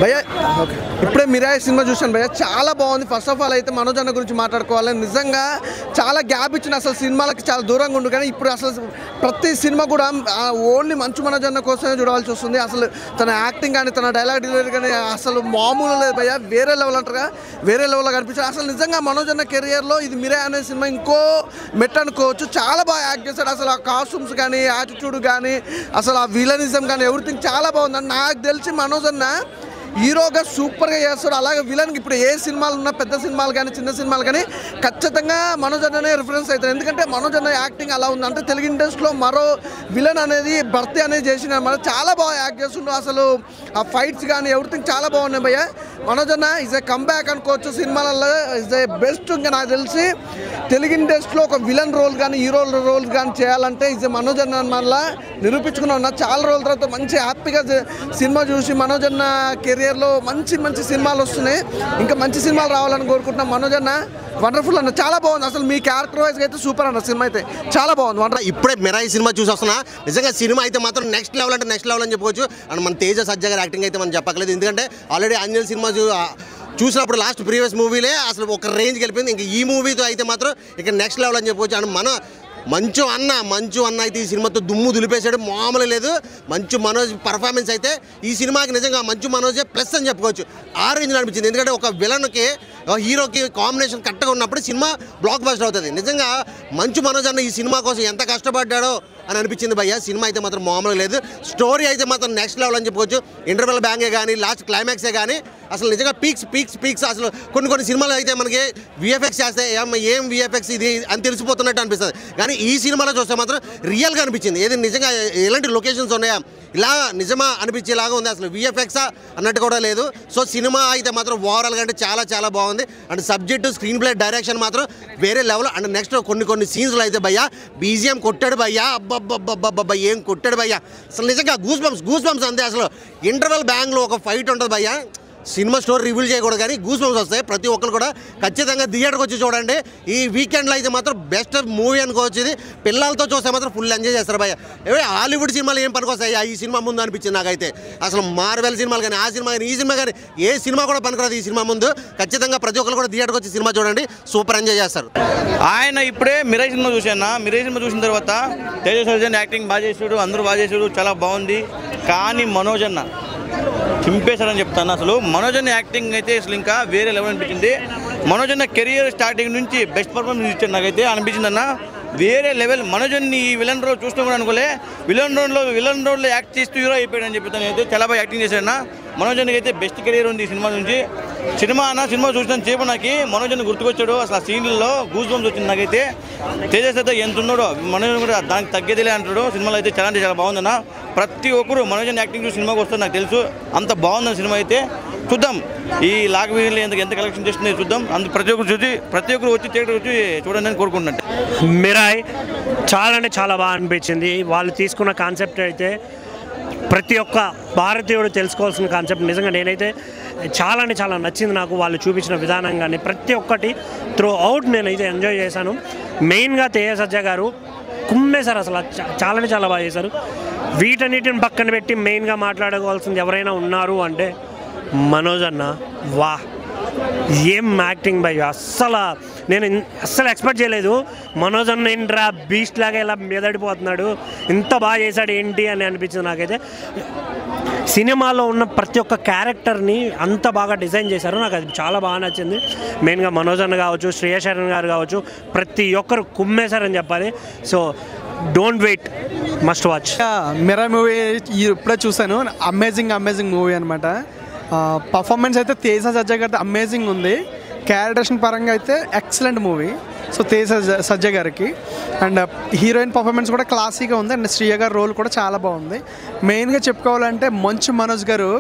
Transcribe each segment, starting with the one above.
భయ్యా ఓకే ఇప్పుడే మిరాయి సినిమా చూశాను భయ్యా, చాలా బాగుంది. ఫస్ట్ ఆఫ్ ఆల్ అయితే మనోజ్ అన్న గురించి మాట్లాడుకోవాలి. నిజంగా చాలా గ్యాప్ ఇచ్చిన అసలు సినిమాలకి చాలా దూరంగా ఉండు, కానీ ఇప్పుడు అసలు ప్రతి సినిమా కూడా ఓన్లీ మంచు మనోజ్ అన్న కోసమే చూడాల్సి వస్తుంది. అసలు తన యాక్టింగ్ కానీ తన డైలాగ్ డెలివరీ కానీ అసలు మామూలు లేదు భయ్యా, వేరే లెవెల్ అంటారుగా వేరే లెవెల్లో కనిపించారు. అసలు నిజంగా మనోజ్ అన్న కెరియర్లో ఇది మిరాయి అనే సినిమా ఇంకో మెట్ అనుకోవచ్చు. చాలా బాగా యాక్ట్ చేశాడు. అసలు ఆ కాస్ట్యూమ్స్ కానీ యాటిట్యూడ్ కానీ అసలు ఆ విలనిజం కానీ ఎవ్రీథింగ్ చాలా బాగుంది. నాకు తెలిసి మనోజ్ అన్న హీరోగా సూపర్గా చేస్తాడు. అలాగే విలన్కి ఇప్పుడు ఏ సినిమాలు ఉన్నా పెద్ద సినిమాలు కానీ చిన్న సినిమాలు కానీ ఖచ్చితంగా మనోజ్ అన్ననే రిఫరెన్స్ అవుతారు. ఎందుకంటే మనోజ్ అన్న యాక్టింగ్ అలా ఉంది. అంటే తెలుగు ఇండస్ట్రీలో మరో విలన్ అనేది భర్తీ అనేది చేసిన మన చాలా బాగా యాక్ట్ చేస్తుండ్రు. అసలు ఆ ఫైట్స్ కానీ ఎవ్రీథింగ్ చాలా బాగున్నాయి భయ్య. మనోజ్ అన్న ఈజ్ ఏ కంబ్యాక్ అనుకోవచ్చు సినిమాలలో, ఈజ్ ఏ బెస్ట్. ఇంకా నాకు తెలిసి తెలుగు ఇండస్ట్రీలో ఒక విలన్ రోల్ కానీ హీరో రోల్ కానీ చేయాలంటే ఈజ్ ఏ మనోజ్ అన్న మళ్ళీ నిరూపించుకున్నా ఉన్నా. చాలా రోజుల తర్వాత మంచి హ్యాపీగా సినిమా చూసి మనోజ్ అన్న కెరియర్లో మంచి మంచి సినిమాలు వస్తున్నాయి. ఇంకా మంచి సినిమాలు రావాలని కోరుకుంటున్నాం. మనోజ్ అన్న వండర్ఫుల్ అన్న, చాలా బాగుంది. అసలు మీ క్యారెక్టర్ వైజ్గా అయితే సూపర్ అన్న, సినిమా అయితే చాలా బాగుంది. ఇప్పుడే మిరాయి సినిమా చూసి వస్తున్నా. నిజంగా సినిమా అయితే మాత్రం నెక్స్ట్ లెవెల్ అంటే నెక్స్ట్ లెవెల్ అని చెప్పవచ్చు. అండ్ మన తేజ సజ్జా గారి యాక్టింగ్ అయితే మనం చెప్పకలేదు. ఎందుకంటే ఆల్రెడీ ఆంజనేయులు సినిమా చూసినప్పుడు లాస్ట్ ప్రీవియస్ మూవీలే అసలు ఒక రేంజ్కి వెళ్ళిపోయింది. ఇంకా ఈ మూవీతో అయితే మాత్రం ఇక నెక్స్ట్ లెవెల్ అని చెప్పవచ్చు. అండ్ మన మంచు అన్న అయితే ఈ సినిమాతో దుమ్ము దులిపేశాడు, మామూలు లేదు. మంచు మనోజ్ పర్ఫార్మెన్స్ అయితే ఈ సినిమాకి నిజంగా మంచు మనోజే ప్లస్ అని చెప్పుకోవచ్చు. ఆ రేంజ్లో అనిపించింది. ఎందుకంటే ఒక విలన్కి హీరోకి కాంబినేషన్ కరెక్ట్గా ఉన్నప్పుడు సినిమా బ్లాక్ బస్టర్ అవుతుంది. నిజంగా మంచు మనోజ్ అన్న ఈ సినిమా కోసం ఎంత కష్టపడ్డాడో అని అనిపించింది భయ్య. సినిమా అయితే మాత్రం మామూలుగా లేదు. స్టోరీ అయితే మాత్రం నెక్స్ట్ లెవెల్ అని చెప్పుకోవచ్చు. ఇంటర్వెల్ బ్యాంగే కానీ లాస్ట్ క్లైమాక్సే కానీ అసలు నిజంగా పీక్స్ అసలు కొన్ని సినిమాలు అయితే మనకి విఎఫ్ఎక్స్ చేస్తే ఏం విఎఫ్ఎక్స్ ఇది అని తెలిసిపోతున్నట్టు అనిపిస్తుంది. కానీ ఈ సినిమాలో చూస్తే మాత్రం రియల్గా అనిపించింది. ఏది నిజంగా ఎలాంటి లొకేషన్స్ ఉన్నాయా ఇలా నిజమా అనిపించేలాగా ఉంది. అసలు విఎఫ్ఎక్స్ అన్నట్టు కూడా లేదు. సో సినిమా అయితే మాత్రం ఓవరాల్గా అంటే చాలా బాగుంది. And subject screen play direction మాత్రం వేరే లెవెల్. అండ్ నెక్స్ట్ కొన్ని సీన్స్లో అయితే భయ్యా బీజిఎం కొట్టాడు భయ్యా, అబ్బబ్బబ్బబ్బబ్బ ఏం కొట్టాడు భయ్యా. అసలు నిజంగా గూస్ బంప్స్ అంతే. అసలు ఇంటర్వెల్ బ్యాంగ్లో ఒక ఫైట్ ఉంటుంది భయ్యా. సినిమా స్టోరీ రివీల్ చేయకూడదు కానీ గూస్ బంప్స్ వస్తాయి. ప్రతి ఒక్కరు కూడా ఖచ్చితంగా థియేటర్కి వచ్చి చూడండి. ఈ వీకెండ్లో అయితే మాత్రం బెస్ట్ మూవీ అనుకోవచ్చు. ఇది పిల్లలతో చూస్తే మాత్రం ఫుల్ ఎంజాయ్ చేస్తారు భయ్య. హాలీవుడ్ సినిమాలు ఏం పనికొస్తాయి ఈ సినిమా ముందు అనిపించింది నాకైతే. అసలు మార్వెల్ సినిమాలు కానీ ఆ సినిమా కానీ ఈ సినిమా కానీ ఏ సినిమా కూడా పనికిరాదు ఈ సినిమా ముందు. ఖచ్చితంగా ప్రతి ఒక్కరు కూడా థియేటర్కి వచ్చి సినిమా చూడండి, సూపర్ ఎంజాయ్ చేస్తారు. ఆయన ఇప్పుడే మిరాయి సినిమా చూసాను. మిరాయి సినిమా చూసిన తర్వాత తేజ సర్జన్ యాక్టింగ్ బాగా చేసాడు, అందరూ బాగా చేసాడు, చాలా బాగుంది. కానీ మనోజ్ అన్న చింపేశారని చెప్తాను. అసలు మనోజ్ అన్న యాక్టింగ్ అయితే అసలు ఇంకా వేరే లెవెల్ అనిపించింది. మనోజ్ అన్న కెరియర్ స్టార్టింగ్ నుంచి బెస్ట్ పర్ఫార్మెన్స్ ఇచ్చాడు నాకైతే అనిపించింది అన్న. వేరే లెవెల్. మనోజ్ అన్ని ఈ విలన్ రోల్ చూస్తూ కూడా అనుకోలే. విలన్ రోడ్లో యాక్ట్ చేస్తూ హీరో అయిపోయాడని చెప్పి అయితే చాలా బాగా యాక్టింగ్ చేశాడన్న. మనోజ్ అన్నకి అయితే బెస్ట్ కెరియర్ ఉంది ఈ సినిమా నుంచి. సినిమా చూసిన సేపు నాకు మనోజ్ అన్న గుర్తుకొచ్చాడు. అసలు ఆ సీన్లలో గూస్ బంప్స్ వచ్చింది నాకైతే. తేజస్ అయితే ఎంత ఉన్నాడో మనోజ్ కూడా దానికి తగ్గేదిలే అంటాడు. సినిమాలో అయితే చాలా బాగుందన్న. ప్రతి ఒక్కరు మనోజ్ అన్న యాక్టింగ్ చూసి సినిమాకి వస్తుంది నాకు తెలుసు. అంత బాగుందన్న సినిమా అయితే. చూద్దాం ఈ లాక్ వీళ్ళు ఎంత కలెక్షన్ చేస్తుంది చూద్దాం. అంత ప్రతి ఒక్కరు వచ్చి థియేటర్ వచ్చి చూడండి అని కోరుకుంటున్నట్టు. మిరాయి చాలా బాగా అనిపించింది. వాళ్ళు తీసుకున్న కాన్సెప్ట్ అయితే ప్రతి ఒక్క భారతీయుడు తెలుసుకోవాల్సిన కాన్సెప్ట్. నిజంగా నేనైతే చాలా నచ్చింది నాకు. వాళ్ళు చూపించిన విధానం కానీ ప్రతి ఒక్కటి త్రూ అవుట్ నేనైతే ఎంజాయ్ చేశాను. మెయిన్గా తేజ సజ్జా గారు కుమ్మేశారు. అసలు చాలా బాగా చేశారు. వీటన్నిటిని పక్కన పెట్టి మెయిన్గా మాట్లాడుకోవాల్సింది ఎవరైనా ఉన్నారు అంటే మనోజ్ అన్న. వా ఏం యాక్టింగ్ భయ్. నేను అస్సలు ఎక్స్పెక్ట్ చేయలేదు. మనోజ్ అన్న ఏంట్రా బీస్ట్ లాగా ఇలా మెదడిపోతున్నాడు, ఇంత బాగా చేశాడు ఏంటి అని అనిపించింది నాకైతే. సినిమాలో ఉన్న ప్రతి ఒక్క క్యారెక్టర్ని అంత బాగా డిజైన్ చేశారు. నాకు అది చాలా బాగా నచ్చింది. మెయిన్గా మనోజ్ అన్న కావచ్చు, శ్రేయా శరణ్ గారు కావచ్చు, ప్రతి ఒక్కరు కుమ్మేశారని చెప్పాలి. So don't wait, must watch. Mirai movie ఇప్పుడే చూశాను. అమేజింగ్ మూవీ అనమాట. పర్ఫార్మెన్స్ అయితే తేజ సజ్జా గారితో అమేజింగ్ ఉంది. క్యారెక్టరేషన్ పరంగా అయితే ఎక్సలెంట్ మూవీ. సో తేజ సజ్జా గారికి అండ్ హీరోయిన్ పర్ఫార్మెన్స్ కూడా క్లాసీగా ఉంది. అండ్ శ్రీయ గారి రోల్ కూడా చాలా బాగుంది. మెయిన్గా చెప్పుకోవాలంటే మంచు మనోజ్ గారు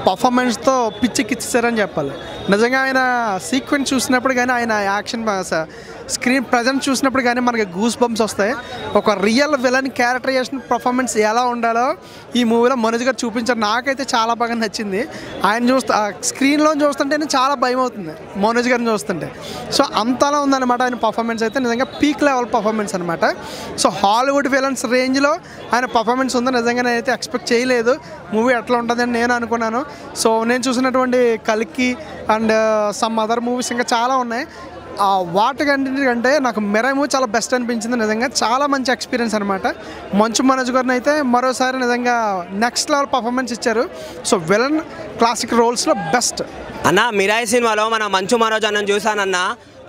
పర్ఫార్మెన్స్తో పిచ్చికిచ్చారని చెప్పాలి. నిజంగా ఆయన సీక్వెన్స్ చూసినప్పుడు కానీ ఆయన యాక్షన్ స్క్రీన్ ప్రజెంట్ చూసినప్పుడు కానీ మనకి గూస్ బంప్స్ వస్తాయి. ఒక రియల్ విలన్ క్యారెక్టరైజేషన్ పర్ఫార్మెన్స్ ఎలా ఉండాలో ఈ మూవీలో మనోజ్ గారు చూపించారు. నాకైతే చాలా బాగా నచ్చింది. ఆయన స్క్రీన్లో చూస్తుంటేనే చాలా భయం అవుతుంది మనోజ్ గారిని చూస్తుంటే. సో అంతలా ఉందన్నమాట ఆయన పర్ఫార్మెన్స్ అయితే. నిజంగా పీక్ లెవెల్ పర్ఫార్మెన్స్ అనమాట. సో హాలీవుడ్ విలన్స్ రేంజ్లో ఆయన పర్ఫార్మెన్స్ ఉందో నిజంగా నేనైతే ఎక్స్పెక్ట్ చేయలేదు. మూవీ ఎట్లా ఉంటుందని నేను అనుకున్నాను. సో నేను చూసినటువంటి కల్కి అండ్ సమ్ అదర్ మూవీస్ ఇంకా చాలా ఉన్నాయి. వాటికంటే నాకు మిరాయి మూవీ చాలా బెస్ట్ అనిపించింది. నిజంగా చాలా మంచి ఎక్స్పీరియన్స్ అనమాట. మంచు మనోజ్ గారిని అయితే మరోసారి నిజంగా నెక్స్ట్ లెవెల్ పర్ఫార్మెన్స్ ఇచ్చారు. సో విలన్ క్లాసిక్ రోల్స్లో బెస్ట్. అన్న మిరాయి సినిమాలో మన మంచు మనోజ్ అన్న చూసానన్న,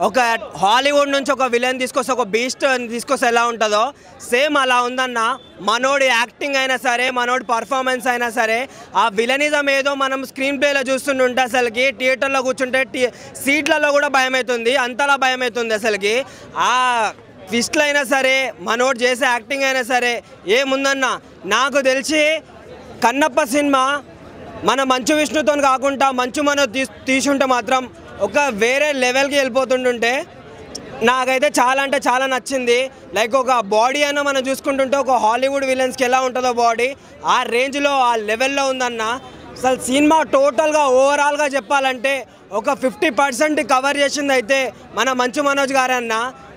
ఒక హాలీవుడ్ నుంచి ఒక విలన్ తీసుకొస్తే, ఒక బీస్ట్ తీసుకొస్తే ఎలా ఉంటుందో సేమ్ అలా ఉందన్న. మనోడి యాక్టింగ్ అయినా సరే, మనోడి పర్ఫార్మెన్స్ అయినా సరే, ఆ విలనిజం ఏదో మనం స్క్రీన్ ప్లేలో చూస్తుంటే అసలుకి థియేటర్లో కూర్చుంటే సీట్లలో కూడా భయం అవుతుంది, అంతలా భయం అవుతుంది అసలుకి. ఆ ట్విస్ట్లు అయినా సరే, మనోడు చేసే యాక్టింగ్ అయినా సరే ఏముందన్న. నాకు తెలిసి కన్నప్ప సినిమా మన మంచు విష్ణుతో కాకుండా మంచు మనోజ్ తీసుంటే మాత్రం ఒక వేరే లెవెల్కి వెళ్ళిపోతుంటుంటే నాకైతే చాలా అంటే చాలా నచ్చింది. లైక్ ఒక బాడీ అయినా మనం చూసుకుంటుంటే ఒక హాలీవుడ్ విలన్స్కి ఎలా ఉంటుందో బాడీ, ఆ రేంజ్లో ఆ లెవెల్లో ఉందన్న. అసలు సినిమా టోటల్గా ఓవరాల్గా చెప్పాలంటే ఒక 50% కవర్ చేసింది అయితే మన మంచు మనోజ్ గారన్న.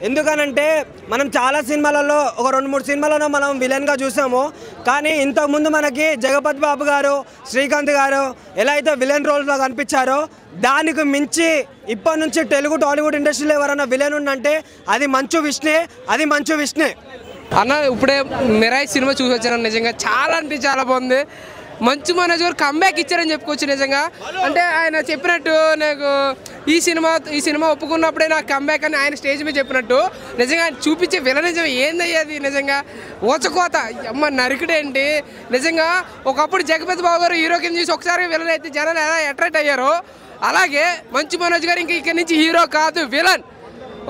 ఎందుకనంటే మనం చాలా సినిమాలలో, ఒక 2-3 సినిమాలలో మనం విలన్గా చూసాము. కానీ ఇంతకుముందు మనకి జగపతి బాబు గారు, శ్రీకాంత్ గారు ఎలా అయితే విలన్ రోల్స్లో కనిపించారో దానికి మించి ఇప్పటి నుంచి తెలుగు టాలీవుడ్ ఇండస్ట్రీలో ఎవరైనా విలన్ ఉందంటే అది మంచు విష్ణే, అది మంచు విష్ణే అన్న. ఇప్పుడే మిరాయి సినిమా చూసి వచ్చాను. నిజంగా చాలా అంటే చాలా బాగుంది. మంచు మనోజ్ గారు కంబ్యాక్ ఇచ్చారని చెప్పుకోవచ్చు. నిజంగా అంటే ఆయన చెప్పినట్టు నాకు ఈ సినిమా ఒప్పుకున్నప్పుడే నాకు కంబ్యాక్ అని ఆయన స్టేజ్ మీద చెప్పినట్టు నిజంగా ఆయన చూపించే విలనిజం ఏందయ్యేది. నిజంగా ఓచకోత అమ్మ నరికిడేంటి. నిజంగా ఒకప్పుడు జగపతి బాబు గారు హీరో కింద చూసి ఒకసారి విలన్ అయితే జనాలు ఎలా అట్రాక్ట్ అయ్యారో, అలాగే మంచు మనోజ్ గారు ఇంకా ఇక్కడి నుంచి హీరో కాదు విలన్,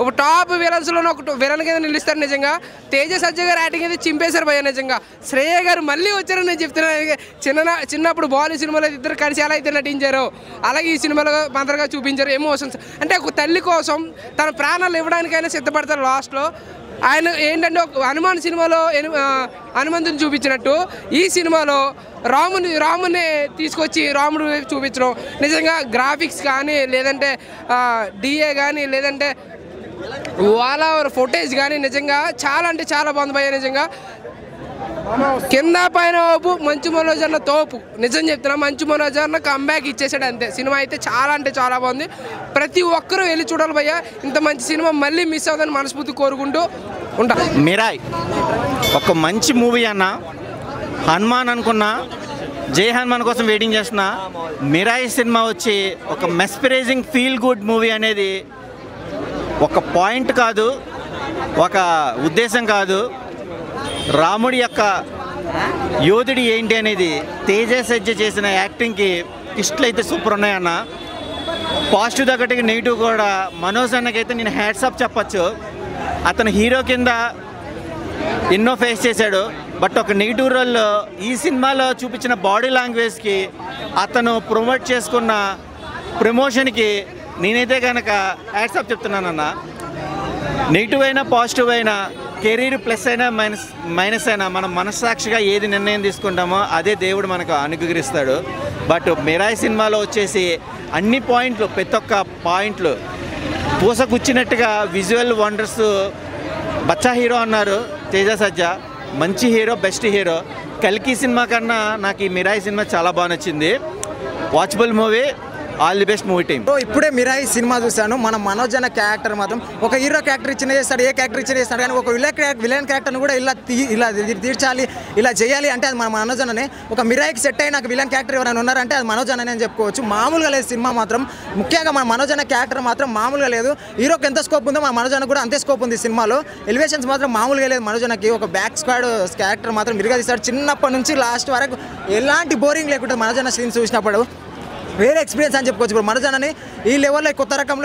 ఒక టాప్ విలన్స్లోనే ఒక విలన్ కింద నిలుస్తారు. నిజంగా తేజ సజ్జ గారు యాక్టింగ్ అయితే చింపేశారు భయ్య. నిజంగా శ్రేయ గారు మళ్ళీ వచ్చారని నేను చెప్తున్నాను. చిన్నప్పుడు బాలీ సినిమాలో ఇద్దరు కలిసి ఎలా అయితే నటించారో అలాగే ఈ సినిమాలో మంత్రగా చూపించారు. ఎమోషన్స్ అంటే ఒక తల్లి కోసం తన ప్రాణాలు ఇవ్వడానికైనా సిద్ధపడతారు లాస్ట్లో. ఆయన ఏంటంటే ఒక హనుమాన్ సినిమాలో హనుమంతుని చూపించినట్టు ఈ సినిమాలో రాముని తీసుకొచ్చి రాముడు చూపించడం. నిజంగా గ్రాఫిక్స్ కానీ, లేదంటే డిఏ కానీ, లేదంటే వాళ్ళ ఫుటేజ్ కానీ నిజంగా చాలా అంటే చాలా బాగుంది భయ్య. నిజంగా కింద పైన ఓపు మంచు మనోజ్ అన్న తోపు. నిజం చెప్తున్నా, మంచు మనోజ్ అన్న కంబ్యాక్ ఇచ్చేసాడు అంతే. సినిమా అయితే చాలా అంటే చాలా బాగుంది. ప్రతి ఒక్కరూ వెళ్ళి చూడాలి భయ్య. ఇంత మంచి సినిమా మళ్ళీ మిస్ అవుతుందని మనస్ఫూర్తి కోరుకుంటూ ఉంటా. మిరాయ్ ఒక మంచి మూవీ అన్న. హనుమాన్ అనుకున్నా, జై హనుమాన్ కోసం వెయిటింగ్ చేస్తున్నా. మిరాయ్ సినిమా వచ్చి ఒక మెస్పరైజింగ్ ఫీల్ గుడ్ మూవీ అనేది ఒక పాయింట్ కాదు, ఒక ఉద్దేశం కాదు. రాముడి యొక్క యోధుడి ఏంటి అనేది తేజ సజ్జ చేసిన యాక్టింగ్కి ఇష్టలు అయితే సూపర్ ఉన్నాయన్న. పాజిటివ్ తగ్గట్టుగా నెగిటివ్ కూడా. మనోజ్ అన్నకైతే నేను హ్యాట్సాప్ చెప్పచ్చు. అతను హీరో కింద ఎన్నో ఫేస్ చేశాడు. బట్ ఒక నెగిటివ్ రోల్లో ఈ సినిమాలో చూపించిన బాడీ లాంగ్వేజ్కి, అతను ప్రమోట్ చేసుకున్న ప్రమోషన్కి నేనైతే కనుక హ్యాట్సాప్ చెప్తున్నానన్న. నెగిటివ్ అయినా పాజిటివ్ అయినా, కెరీర్ ప్లస్ అయినా మైనస్ అయినా, మనం మనస్సాక్షిగా ఏది నిర్ణయం తీసుకుంటామో అదే దేవుడు మనకు అనుగ్రహిస్తాడు. బట్ మిరాయి సినిమాలో వచ్చేసి అన్ని పాయింట్లు, ప్రతి ఒక్క పాయింట్లు పూసగుచ్చినట్టుగా విజువల్ వండర్స్. బచ్చా హీరో అన్నారు తేజ సజ్జ, మంచి హీరో, బెస్ట్ హీరో. కల్కి సినిమా కన్నా నాకు ఈ మిరాయి సినిమా చాలా బాగా నచ్చింది. Watchable movie. All the best movie team. ఇప్పుడే మిరాయి సినిమా చూశాను. మన మనోజ్ అన్న క్యారెక్టర్ మాత్రం ఒక హీరో క్యారెక్టర్ ఇచ్చిన చేస్తాడు, ఏ క్యారెక్టర్ ఇచ్చిన చేస్తాడు. కానీ ఒక విలన్ క్యారెక్టర్ని కూడా ఇలా తీర్చాలి, ఇలా చేయాలి అంటే అది మన మనోజ్ అన్ననే. ఒక మిరాయికి సెట్ అయిన నాకు విలన్ క్యారెక్టర్ ఎవరైనా ఉన్నారంటే అది మనోజ్ అన్ననే అని చెప్పుకోవచ్చు. మామూలుగా లేదు సినిమా మాత్రం. ముఖ్యంగా మన మనోజ్ అన్న క్యారెక్టర్ మాత్రం మామూలుగా లేదు. హీరోకి ఎంత స్కోప్ ఉందో మన మనోజ్ అన్న కూడా అంతే స్కోప్ ఉంది సినిమాలో. ఎలివేషన్స్ మాత్రం మామూలుగా లేదు మనోజ్ అన్నకి. ఒక బ్యాక్ స్క్వాడ్ క్యారెక్టర్ మాత్రం విరిగా తీస్తాడు. చిన్నప్పటి నుంచి లాస్ట్ వరకు ఎలాంటి బోరింగ్ లేకుండా మనోజ్ అన్న సీన్స్ చూసినప్పుడు వేరే ఎక్స్పీరియన్స్ అని చెప్పుకోవచ్చు. ఇప్పుడు మనోజ్ అన్నని ఈ లెవెల్లో ఈ కొత్త రకం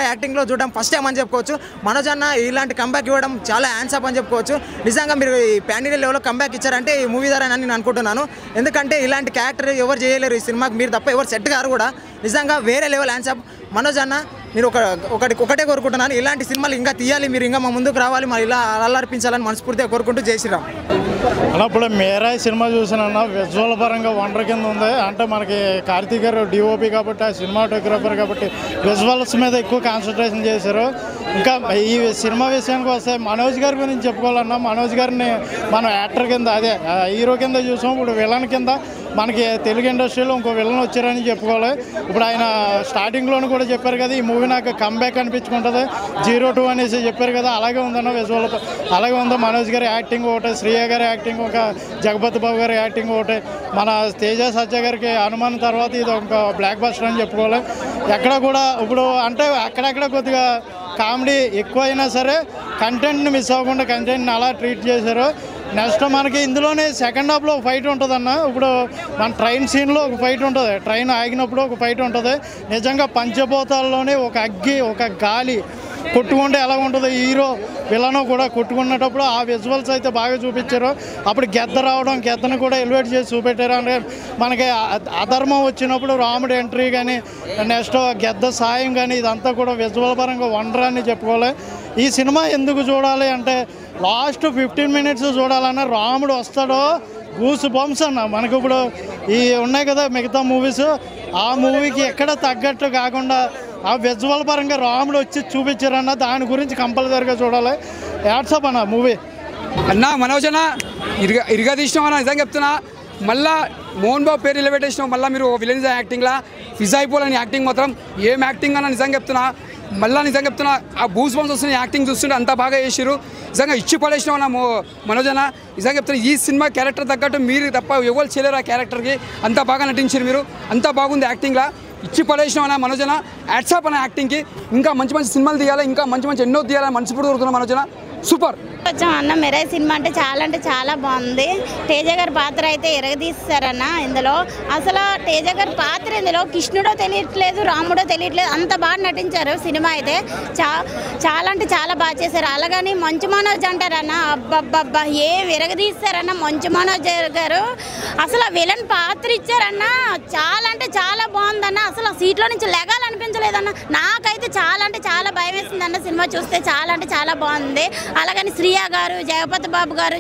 యాక్టింగ్లో చూడడం ఫస్ట్ టైం అని చెప్పుకోవచ్చు. మనోజ్ అన్న ఇలాంటి కంబ్యాక్ ఇవ్వడం చాలా హ్యాండ్సప్ అని చెప్పుకోవచ్చు. నిజంగా మీరు ఈ పాన్ ఇండియా లెవెల్లో కంబ్యాక్ ఇచ్చారంటే ఈ మూవీ ద్వారా నేను అనుకుంటున్నాను. ఎందుకంటే ఇలాంటి క్యారెక్టర్ ఎవరు చేయలేరు ఈ సినిమాకి, మీరు తప్ప ఎవరు సెట్ గారు కూడా. నిజంగా వేరే లెవెల్ హ్యాండ్సప్ మనోజ్ అన్న. నేను ఒకటే కోరుకుంటున్నాను, ఇలాంటి సినిమాలు ఇంకా తీయాలి, మీరు ఇంకా మా ముందుకు రావాలి, మరి ఇలా అల్లార్పించాలని మనస్ఫూర్తిగా కోరుకుంటూ జై శ్రీరామ్. అలా ఇప్పుడు మిరాయి సినిమా చూసానన్న, విజువల్ పరంగా వండర్ కింద ఉంది. అంటే మనకి కార్తీక్ గారు డిఓపి కాబట్టి, ఆ సినిమాటోగ్రాఫర్ కాబట్టి విజువల్స్ మీద ఎక్కువ కాన్సన్ట్రేషన్ చేశారు. ఇంకా ఈ సినిమా విషయానికి వస్తే మనోజ్ గారి గురించి చెప్పుకోవాలన్నా, మనోజ్ గారిని మనం యాక్టర్ కింద, అదే హీరో కింద చూసాం. ఇప్పుడు విలన్ కింద మనకి తెలుగు ఇండస్ట్రీలో ఇంకో విలన్ వచ్చారని చెప్పుకోవాలి. ఇప్పుడు ఆయన స్టార్టింగ్లోనూ కూడా చెప్పారు కదా, ఈ మూవీ నాకు కంబ్యాక్ అనిపించుకుంటుంది 02 అనేసి చెప్పారు కదా, అలాగే ఉందన్న విజువల్ అలాగే ఉందో. మనోజ్ గారి యాక్టింగ్ ఒకటే, శ్రీయ గారి యాక్టింగ్ ఒక, జగపతి బాబు గారి యాక్టింగ్ ఒకటే, మన తేజ సజ్జ గారికి హనుమాన్ తర్వాత ఇది ఒక బ్లాక్ బస్టర్ అని చెప్పుకోవాలి. ఎక్కడ కూడా ఇప్పుడు అంటే అక్కడక్కడ కొద్దిగా కామెడీ ఎక్కువైనా సరే కంటెంట్ని మిస్ అవ్వకుండా కంటెంట్ని అలా ట్రీట్ చేశారు. నెక్స్ట్ మనకి ఇందులోనే సెకండ్ హాఫ్లో ఒక ఫైట్ ఉంటుందన్న. ఇప్పుడు మన ట్రైన్ సీన్లో ఒక ఫైట్ ఉంటుంది, ట్రైన్ ఆగినప్పుడు ఒక ఫైట్ ఉంటుంది. నిజంగా పంచభూతాల్లోనే ఒక అగ్గి ఒక గాలి కొట్టుకుంటే ఎలా ఉంటుందో హీరో విలను కూడా కొట్టుకునేటప్పుడు ఆ విజువల్స్ అయితే బాగా చూపించారు. అప్పుడు గెద్ద రావడం, గెద్దను కూడా ఎలివేట్ చేసి చూపెట్టారు. అంటే మనకి అధర్మం వచ్చినప్పుడు రాముడు ఎంట్రీ కానీ నెక్స్ట్ గెద్ద సాయం కానీ ఇదంతా కూడా విజువల్ పరంగా వండర్ అని చెప్పుకోవాలి. ఈ సినిమా ఎందుకు చూడాలి అంటే లాస్ట్ 15 మినిట్స్ చూడాలన్నా రాముడు వస్తాడో గూస్ బంప్స్ అన్న. మనకు ఇప్పుడు ఈ ఉన్నాయి కదా మిగతా మూవీస్, ఆ మూవీకి ఎక్కడ తగ్గట్టు కాకుండా ఆ విజువల్ పరంగా రాముడు వచ్చి చూపించారన్న, దాని గురించి కంపల్సరీగా చూడాలి. యాడ్సప్ అన్న మూవీ అన్న. మనోజ్ అన్న ఇరుగా తీసినాం అన్న, నిజంగా చెప్తున్నా. మళ్ళా మోహన్ బాబు పేరు నిలబెట్టేసినాం, మళ్ళీ మీరు విలన్స్ యాక్టింగ్లా ఫిజ్ అయిపోవాలని యాక్టింగ్ మాత్రం ఏం యాక్టింగ్ అన్న నిజంగా చెప్తున్నా. మళ్ళీ నిజంగా చెప్తున్నా, ఆ బూస్ బంప్స్ వస్తున్న యాక్టింగ్ చూస్తుంటే అంత బాగా చేసిరు. నిజంగా ఇచ్చి పడేసినాం అన్న మనోజ్ అన్న. నిజంగా చెప్తున్నా, ఈ సినిమా క్యారెక్టర్ తగ్గట్టు మీరు తప్ప ఎవరు చేయలేరు. ఆ క్యారెక్టర్కి అంత బాగా నటించారు మీరు, అంత బాగుంది యాక్టింగ్లా. ఇచ్చి పడేసినాం అన్న మనోజ్ అన్న. యాడ్సాప్ అన్న యాక్టింగ్కి. ఇంకా మంచి మంచి సినిమాలు తీయాలి, ఇంకా మంచి మంచి ఎన్నో తీయాలని మనస్ఫూర్తిగా కోరుతున్నాం మనోజ్ అన్న. సూపర్ వచ్చాం అన్న. మిరాయి సినిమా అంటే చాలా బాగుంది. తేజ గారి పాత్ర అయితే ఎరగదీస్తారన్న ఇందులో. అసలు తేజ గారి పాత్ర ఇందులో కృష్ణుడో తెలియట్లేదు, రాముడో తెలియట్లేదు, అంత బాగా నటించారు. సినిమా అయితే చాలా అంటే చాలా బాగా చేశారు. అలాగని మంచు మనోజ్ అంటారన్న, అబ్బబ్బబ్బా ఏం ఎరగదీస్తారన్న మంచు మనోజ్ గారు. అసలు విలన్ పాత్ర ఇచ్చారన్న, చాలా అంటే చాలా బాగుందన్న. అసలు సీట్లో నుంచి లెగాలనిపించలేదన్న. నాకైతే చాలా అంటే చాలా భయం వేసిందన్న సినిమా చూస్తే. చాలా అంటే చాలా బాగుంది. అలాగని శ్రీయ గారు, జగపతి బాబు గారు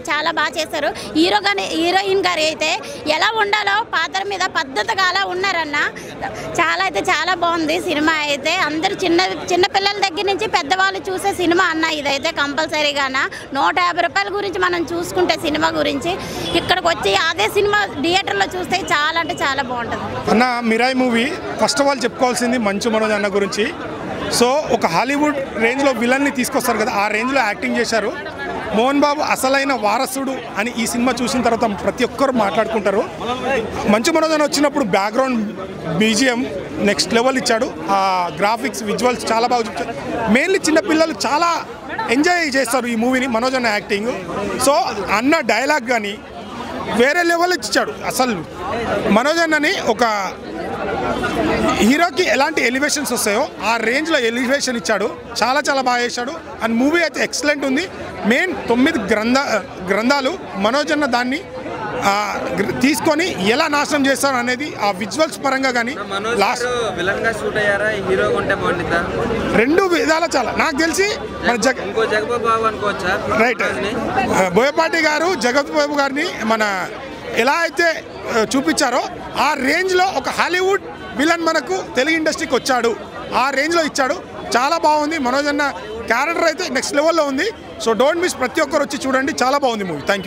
చాలా బాగా చేశారు. హీరోయిన్ గారు అయితే ఎలా ఉండాలో పాత్ర మీద పద్ధతిగా అలా ఉన్నారన్న. చాలా అయితే చాలా బాగుంది సినిమా అయితే. అందరూ చిన్న పిల్లల దగ్గర నుంచి పెద్దవాళ్ళు చూసే సినిమా అన్న ఇదైతే కంపల్సరీగాన. 150 రూపాయల గురించి మనం చూసుకుంటే సినిమా గురించి ఇక్కడికి వచ్చి అదే సినిమా థియేటర్లో చూస్తే చాలా అంటే చాలా బాగుంటుంది అన్న. Mirai movie first of all చెప్పుకోవాల్సింది మంచు మనోజ్ అన్న గురించి. సో ఒక హాలీవుడ్ రేంజ్లో విలన్ని తీసుకొస్తారు కదా, ఆ రేంజ్లో యాక్టింగ్ చేశారు. మోహన్ బాబు అసలైన వారసుడు అని ఈ సినిమా చూసిన తర్వాత ప్రతి ఒక్కరు మాట్లాడుకుంటారు. మంచు మనోజ్ అని వచ్చినప్పుడు బ్యాక్గ్రౌండ్ బీజిఎం నెక్స్ట్ లెవెల్ ఇచ్చాడు. ఆ గ్రాఫిక్స్ విజువల్స్ చాలా బాగా చూపించారు. మెయిన్లీ చిన్నపిల్లలు చాలా ఎంజాయ్ చేస్తారు ఈ మూవీని, మనోజ్ అన్న యాక్టింగ్. సో అన్న డైలాగ్ కానీ వేరే లెవెల్ ఇచ్చాడు. అసలు మనోజ్ అన్నని ఒక హీరోకి ఎలాంటి ఎలివేషన్స్ వస్తాయో ఆ రేంజ్లో ఎలివేషన్ ఇచ్చాడు. చాలా చాలా బాగా చేశాడు. అండ్ మూవీ అయితే ఎక్సలెంట్ ఉంది. మెయిన్ 9 గ్రంథాలు మనోజ్ అన్న దాన్ని తీసుకొని ఎలా నాశనం చేస్తారు అనేది ఆ విజువల్స్ పరంగా కానీ లాస్ట్ రెండు విధాల చాలా నాకు తెలిసి రైట్ బోయపాటి గారు జగత్ బాబు గారిని మన ఎలా అయితే చూపించారో ఆ రేంజ్లో ఒక హాలీవుడ్ విలన్ మనకు తెలుగు ఇండస్ట్రీకి వచ్చాడు. ఆ రేంజ్లో ఇచ్చాడు. చాలా బాగుంది. మనోజ్ అన్న క్యారెక్టర్ అయితే నెక్స్ట్ లెవెల్లో ఉంది. సో డోంట్ మిస్, ప్రతి ఒక్కరు వచ్చి చూడండి. చాలా బాగుంది మూవీ. Thank you.